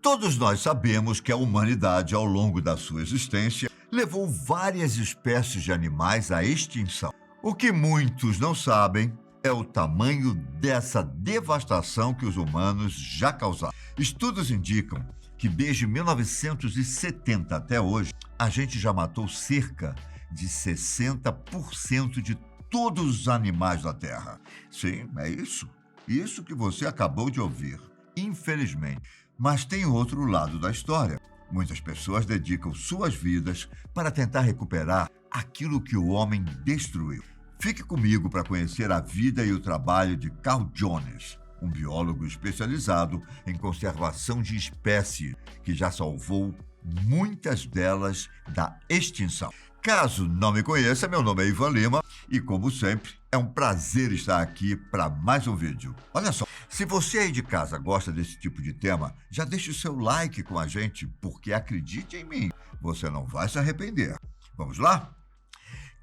Todos nós sabemos que a humanidade, ao longo da sua existência, levou várias espécies de animais à extinção. O que muitos não sabem é o tamanho dessa devastação que os humanos já causaram. Estudos indicam que desde 1970 até hoje, a gente já matou cerca de 60% de todos os animais da Terra. Sim, é isso. Isso que você acabou de ouvir. Infelizmente. Mas tem outro lado da história. Muitas pessoas dedicam suas vidas para tentar recuperar aquilo que o homem destruiu. Fique comigo para conhecer a vida e o trabalho de Carl Jones, um biólogo especializado em conservação de espécies que já salvou muitas delas da extinção. Caso não me conheça, meu nome é Ivan Lima e, como sempre, é um prazer estar aqui para mais um vídeo. Olha só, se você aí de casa gosta desse tipo de tema, já deixe o seu like com a gente, porque acredite em mim, você não vai se arrepender. Vamos lá?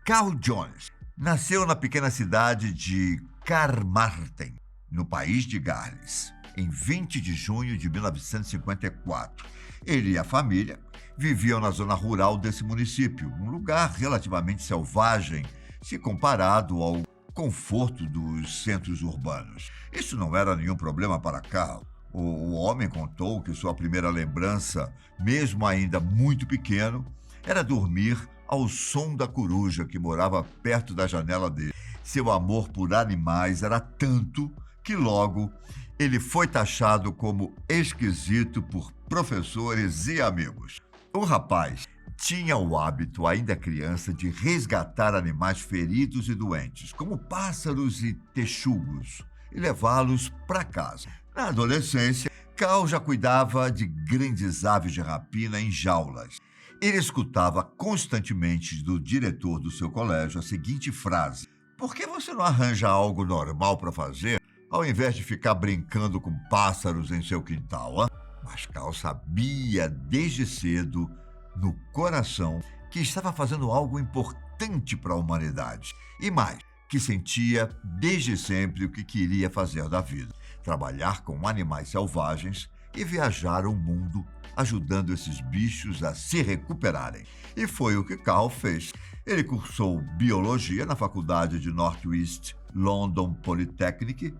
Carl Jones nasceu na pequena cidade de Carmarthen, no país de Gales, em 20 de junho de 1954. Ele e a família viviam na zona rural desse município, um lugar relativamente selvagem se comparado ao conforto dos centros urbanos. Isso não era nenhum problema para Carl. O homem contou que sua primeira lembrança, mesmo ainda muito pequeno, era dormir ao som da coruja que morava perto da janela dele. Seu amor por animais era tanto que logo ele foi taxado como esquisito por professores e amigos. O rapaz tinha o hábito, ainda criança, de resgatar animais feridos e doentes, como pássaros e texugos, e levá-los para casa. Na adolescência, Carl já cuidava de grandes aves de rapina em jaulas. Ele escutava constantemente do diretor do seu colégio a seguinte frase: "Por que você não arranja algo normal para fazer, ao invés de ficar brincando com pássaros em seu quintal?" Mas Carl sabia desde cedo, no coração, que estava fazendo algo importante para a humanidade. E mais, que sentia desde sempre o que queria fazer da vida: trabalhar com animais selvagens e viajar o mundo, ajudando esses bichos a se recuperarem. E foi o que Carl fez. Ele cursou biologia na faculdade de Northwest London Polytechnic,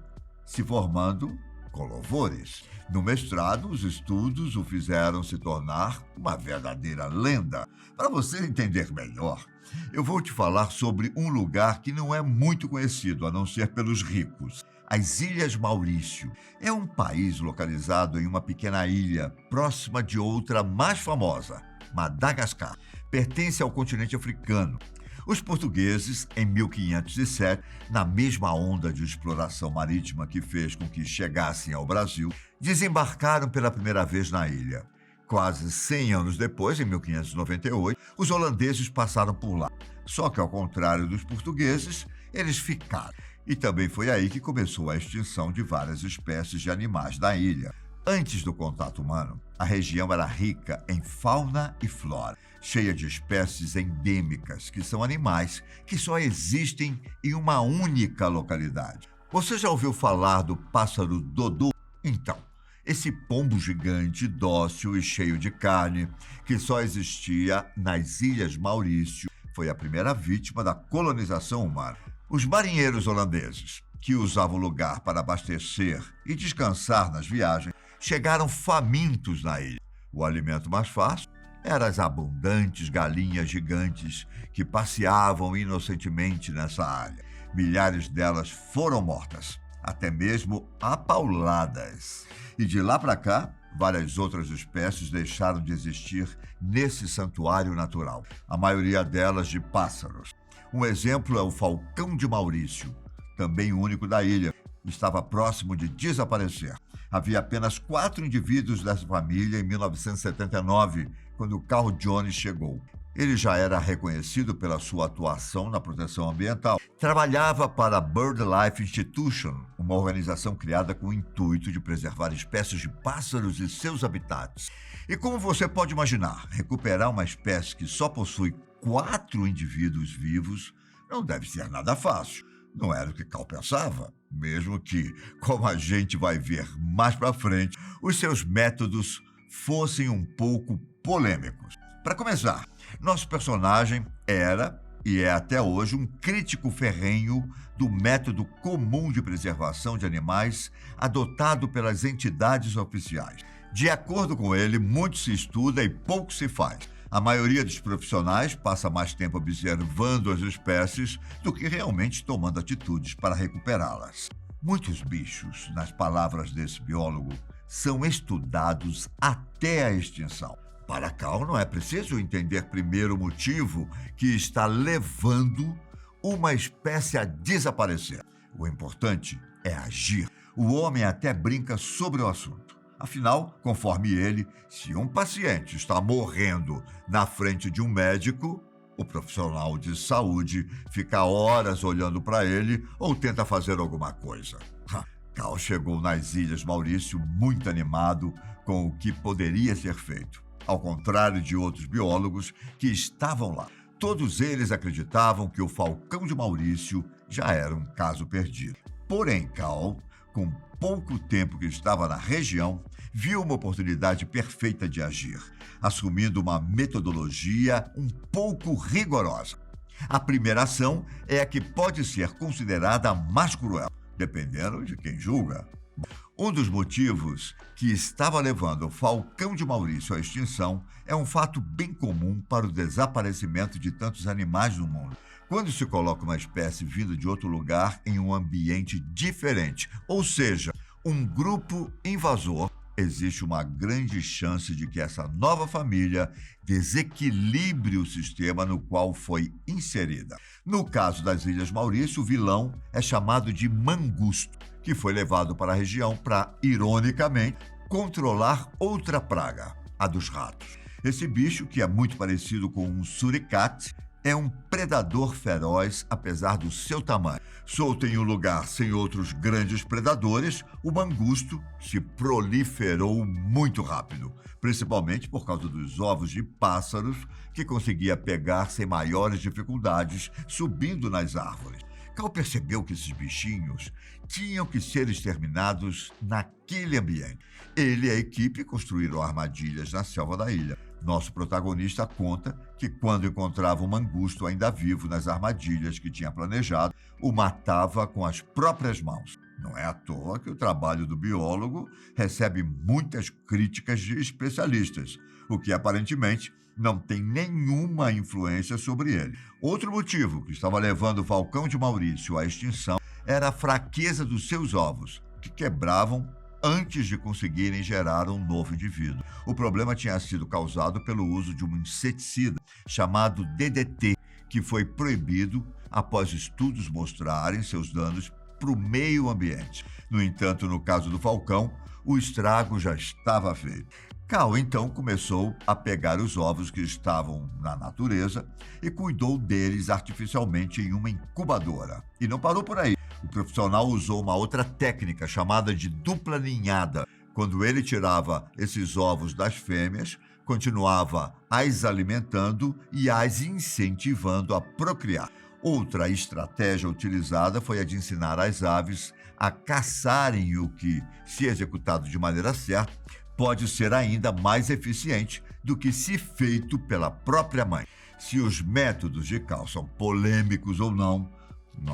se formando com louvores. No mestrado, os estudos o fizeram se tornar uma verdadeira lenda. Para você entender melhor, eu vou te falar sobre um lugar que não é muito conhecido, a não ser pelos ricos: as Ilhas Maurício. É um país localizado em uma pequena ilha, próxima de outra mais famosa, Madagascar. Pertence ao continente africano. Os portugueses, em 1507, na mesma onda de exploração marítima que fez com que chegassem ao Brasil, desembarcaram pela primeira vez na ilha. Quase 100 anos depois, em 1598, os holandeses passaram por lá. Só que, ao contrário dos portugueses, eles ficaram. E também foi aí que começou a extinção de várias espécies de animais da ilha. Antes do contato humano, a região era rica em fauna e flora, cheia de espécies endêmicas, que são animais que só existem em uma única localidade. Você já ouviu falar do pássaro dodô? Então, esse pombo gigante, dócil e cheio de carne, que só existia nas Ilhas Maurício, foi a primeira vítima da colonização humana. Os marinheiros holandeses, que usavam o lugar para abastecer e descansar nas viagens, chegaram famintos na ilha. O alimento mais fácil eram as abundantes galinhas gigantes que passeavam inocentemente nessa área. Milhares delas foram mortas, até mesmo apauladas. E de lá para cá, várias outras espécies deixaram de existir nesse santuário natural, a maioria delas de pássaros. Um exemplo é o falcão de Maurício, também o único da ilha. Estava próximo de desaparecer. Havia apenas 4 indivíduos dessa família em 1979, quando Carl Jones chegou. Ele já era reconhecido pela sua atuação na proteção ambiental. Trabalhava para a BirdLife Institution, uma organização criada com o intuito de preservar espécies de pássaros e seus habitats. E como você pode imaginar, recuperar uma espécie que só possui 4 indivíduos vivos não deve ser nada fácil. Não era o que Carl pensava, mesmo que, como a gente vai ver mais para frente, os seus métodos fossem um pouco polêmicos. Para começar, nosso personagem era e é até hoje um crítico ferrenho do método comum de preservação de animais adotado pelas entidades oficiais. De acordo com ele, muito se estuda e pouco se faz. A maioria dos profissionais passa mais tempo observando as espécies do que realmente tomando atitudes para recuperá-las. Muitos bichos, nas palavras desse biólogo, são estudados até a extinção. Para Cal, não é preciso entender primeiro o motivo que está levando uma espécie a desaparecer. O importante é agir. O homem até brinca sobre o assunto. Afinal, conforme ele, se um paciente está morrendo na frente de um médico, o profissional de saúde fica horas olhando para ele ou tenta fazer alguma coisa. Cal chegou nas Ilhas Maurício muito animado com o que poderia ser feito. Ao contrário de outros biólogos que estavam lá. Todos eles acreditavam que o falcão de Maurício já era um caso perdido. Porém, Cal, com pouco tempo que estava na região, viu uma oportunidade perfeita de agir, assumindo uma metodologia um pouco rigorosa. A primeira ação é a que pode ser considerada a mais cruel, dependendo de quem julga. Um dos motivos que estava levando o falcão de Maurício à extinção é um fato bem comum para o desaparecimento de tantos animais no mundo. Quando se coloca uma espécie vinda de outro lugar em um ambiente diferente, ou seja, um grupo invasor, existe uma grande chance de que essa nova família desequilibre o sistema no qual foi inserida. No caso das Ilhas Maurício, o vilão é chamado de mangusto, que foi levado para a região para, ironicamente, controlar outra praga, a dos ratos. Esse bicho, que é muito parecido com um suricate, é um predador feroz, apesar do seu tamanho. Solto em um lugar sem outros grandes predadores, o mangusto se proliferou muito rápido, principalmente por causa dos ovos de pássaros que conseguia pegar sem maiores dificuldades subindo nas árvores. Cal percebeu que esses bichinhos tinham que ser exterminados naquele ambiente. Ele e a equipe construíram armadilhas na selva da ilha. Nosso protagonista conta que quando encontrava um mangusto ainda vivo nas armadilhas que tinha planejado, o matava com as próprias mãos. Não é à toa que o trabalho do biólogo recebe muitas críticas de especialistas, o que aparentemente não tem nenhuma influência sobre ele. Outro motivo que estava levando o falcão de Maurício à extinção era a fraqueza dos seus ovos, que quebravam antes de conseguirem gerar um novo indivíduo. O problema tinha sido causado pelo uso de um inseticida chamado DDT, que foi proibido após estudos mostrarem seus danos para o meio ambiente. No entanto, no caso do falcão, o estrago já estava feito. Cal, então, começou a pegar os ovos que estavam na natureza e cuidou deles artificialmente em uma incubadora. E não parou por aí. O profissional usou uma outra técnica chamada de dupla ninhada. Quando ele tirava esses ovos das fêmeas, continuava as alimentando e as incentivando a procriar. Outra estratégia utilizada foi a de ensinar as aves a caçarem, o que, se executado de maneira certa, pode ser ainda mais eficiente do que se feito pela própria mãe. Se os métodos de Cal são polêmicos ou não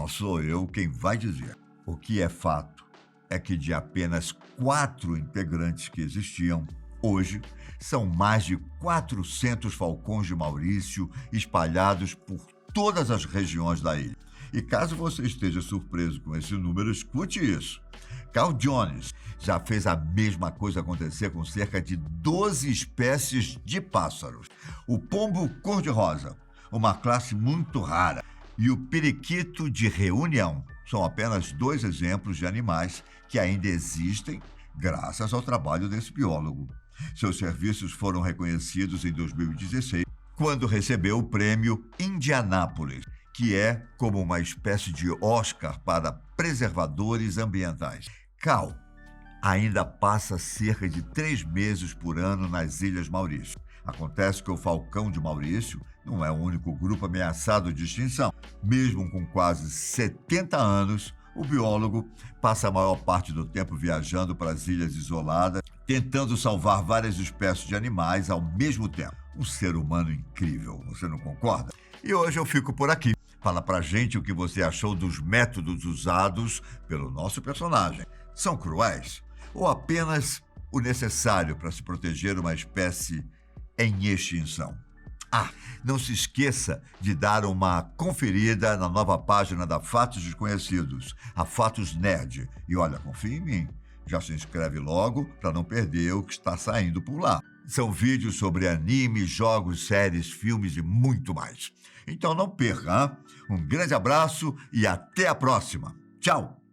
sou eu quem vai dizer. O que é fato é que de apenas 4 integrantes que existiam, hoje são mais de 400 falcões de Maurício espalhados por todas as regiões da ilha. E caso você esteja surpreso com esse número, escute isso. Cal Jones já fez a mesma coisa acontecer com cerca de 12 espécies de pássaros. O pombo cor-de-rosa, uma classe muito rara, e o periquito de reunião são apenas 2 exemplos de animais que ainda existem graças ao trabalho desse biólogo. Seus serviços foram reconhecidos em 2016, quando recebeu o prêmio Indianápolis, que é como uma espécie de Oscar para preservadores ambientais. Cal ainda passa cerca de 3 meses por ano nas Ilhas Maurício. Acontece que o falcão de Maurício não é o único grupo ameaçado de extinção. Mesmo com quase 70 anos, O biólogo passa a maior parte do tempo viajando para as ilhas isoladas, tentando salvar várias espécies de animais ao mesmo tempo. Um ser humano incrível, você não concorda? E hoje eu fico por aqui. Fala pra gente o que você achou dos métodos usados pelo nosso personagem. São cruéis? Ou apenas o necessário para se proteger uma espécie em extinção? Ah, não se esqueça de dar uma conferida na nova página da Fatos Desconhecidos, a Fatos Nerd. E olha, confia em mim, já se inscreve logo para não perder o que está saindo por lá. São vídeos sobre animes, jogos, séries, filmes e muito mais. Então não perca, hein? Um grande abraço e até a próxima. Tchau!